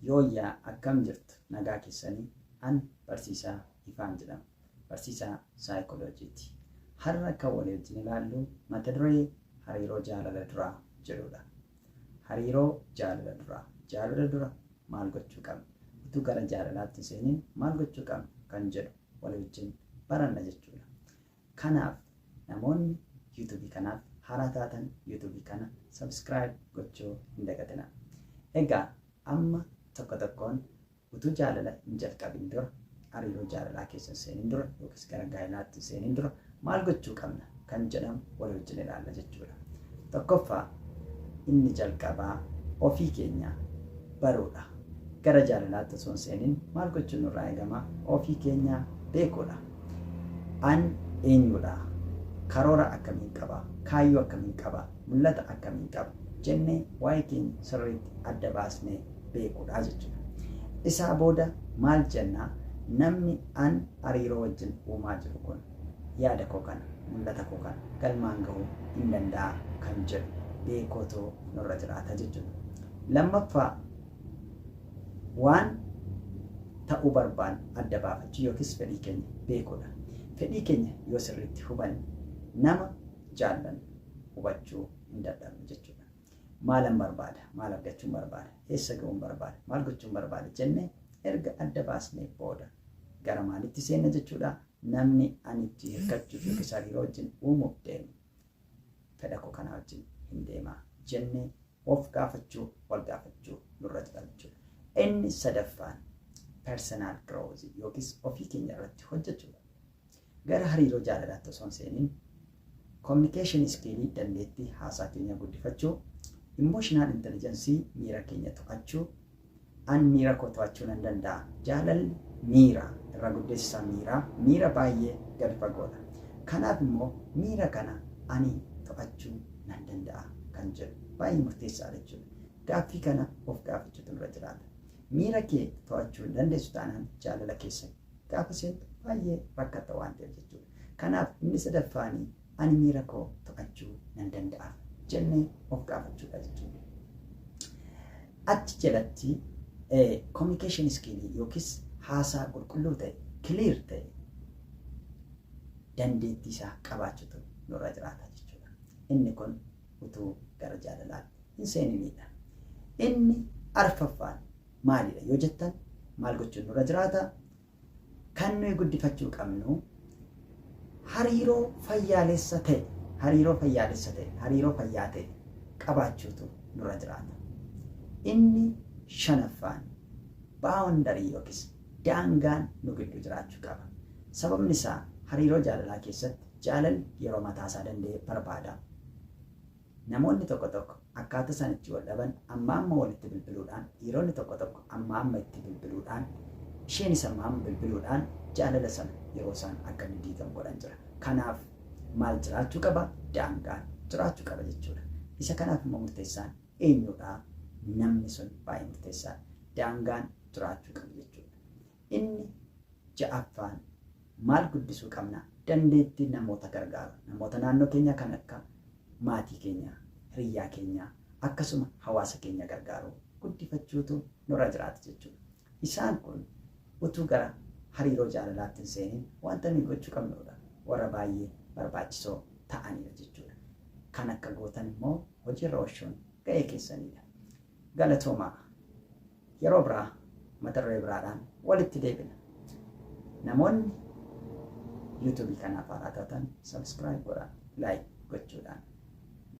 Yooyyaa akkam jirtu nagaa keessanii an barsiisaa Ifaan jedhama. Barsiisaa saayikolojiiti. Har'a akka walii wajjin ilaallu mata duree hariiroo jaalala duraa jedhudha. Hariiroo jaalala duraa. Jaalala dura maal gochuu qabna? Utuu gara jaalalaatti seeniin maal gochuu qabna kan jedhu walii wajjin baranna jechuudha. Kanaaf namoonni yuutuubii kanaaf haaraa taatan yuutuubii kana sabskiraayib gochuu hin dagatinaa. Egaa amma tokko tokkoon utuu jaalala hin jalqabin dura hariiroo jaalalaa keessa seenin dura yookiis gara gaa'elaatti seenin dura maal gochuu qabna kan jedhamu walii wajjin ilaalla jechuudha. Tokkoffaa inni jalqabaa ofii keenya baruudha. Gara jaalalaatti osoo hin seenin maal gochuun nurraa eegama? Ofii keenya beekuudha. An eenyudha? Karoora akkamiin qaba? Kaayyoo akkamiin qaba? Mul'ata akkamiin qaba? Jennee waa'ee keenya sirriitti adda baasnee beekuudha jechuudha. Isaa booda maal jennaa? Namni an hariiroo wajjin uumaa jiru kun yaada koo kana, mul'ata koo kana galmaan gahuu hin danda'a kan jedhu beekotoo nurra jiraata jechuudha. Lammaffaa waan ta'uu barbaannu adda baafachuu yookiis fedhii keenya beekuudha. Fedhii keenya yoo sirriitti hubanne nama jaallannu hubachuu hin dadhabnu jechuudha. Maalan barbaada? Maal argachuun barbaada? Eessa ga'uun barbaada? Maal gochuun barbaada? Jennee erga adda baasnee booda gara maalitti seenna jechuudha? Namni ani itti hirkachuuf yookiis hariiroo wajjin uumuuf deemu fedha koo kanaa wajjin hin deemaa jennee of gaafachuu, wal gaafachuu nurra jira jechuudha. Inni sadaffaan personal growth yookiis ofii keenya irratti hojjechuudha. Gara hariiroo jaalalaatti osoo hin seeniin communication skill dandeettii haasaa keenya guddifachuu, emotional intelligence miira keenya to'achuu, an miira koo to'achuu nan danda'a. Jaalalli miira irra guddeessaa miira baay'ee gad fagoodha. Kanaaf immoo miira kana ani to'achuu nan danda'a kan jedhu baay'ee murteessaadha jechuudha. Gaaffii kana of gaafachuutu nurra jiraata. Miira kee to'achuu hin dandeessu taanaan jaalala keessa gaafa seentu baay'ee rakkatta waan ta'eef jechuudha. Kanaaf inni sadaffaanii ani miira koo to'achuu nan danda'a jennee of gaafachuudha jechuudha. Achi jalatti communication skill yookiis haasaa qulqulluu ta'e, clear ta'e dandeettii isaa qabaachuutu nurra jiraata jechuudha. Inni kun utuu gara jaalalaatti hin seeninidha. Inni arfaffaan maalidha yoo jettan maal gochuun nurra jiraata? Kan nuyi guddifachuu qabnu hariiroo fayyaalessa ta'e, hariiroo fayyaa ta'e qabaachuutu nurra jiraata. Inni shanaffaan baawundarii yookiis daangaan nu gidduu jiraachuu qaba. Sababni isaa hariiroo jaalalaa keessatti jaalalli yeroo mataasaa danda'e barbaada. Namoonni tokko tokko akkaataa isaan itti wal dhaban amma walitti bilbiluudhaan, dhiironni tokko tokko amma itti bilbiluudhaan, isheenis amma bilbiluudhaan jaalala sana yeroo isaan akka inni diigamu godhan jira. Kanaaf maal jiraachuu qaba? Daangaan jiraachuu qaba jechuudha. Isa kanaaf immoo murteessaan eenyudha? Namni sun baay'ee murteessaadha. Daangaan jiraachuu qaba jechuudha. Inni ja'affaan maal guddisuu qabna? Dandeettii namoota gargaaru. Namoota naannoo keenya kan akka maatii keenya, hiriyaa keenya, akkasuma hawaasa keenya gargaaru guddifachuutu nurra jiraata jechuudha. Isaan kun utuu gara hariiroo jaalalaatti hin seeniin wanta nuyi gochuu qabnudha. Warra baay'ee barbaachisoo ta'anidha jechuudha. Kan akka gootan immoo hojiirra oolchuun ga'ee keessanidha. Galatoomaa. Yeroo biraa mata duree biraadhaan walitti deebina. Namoonni yuutuubii kanaaf haaraa taatan sabskiraayib godhaa, laayik gochuudhaan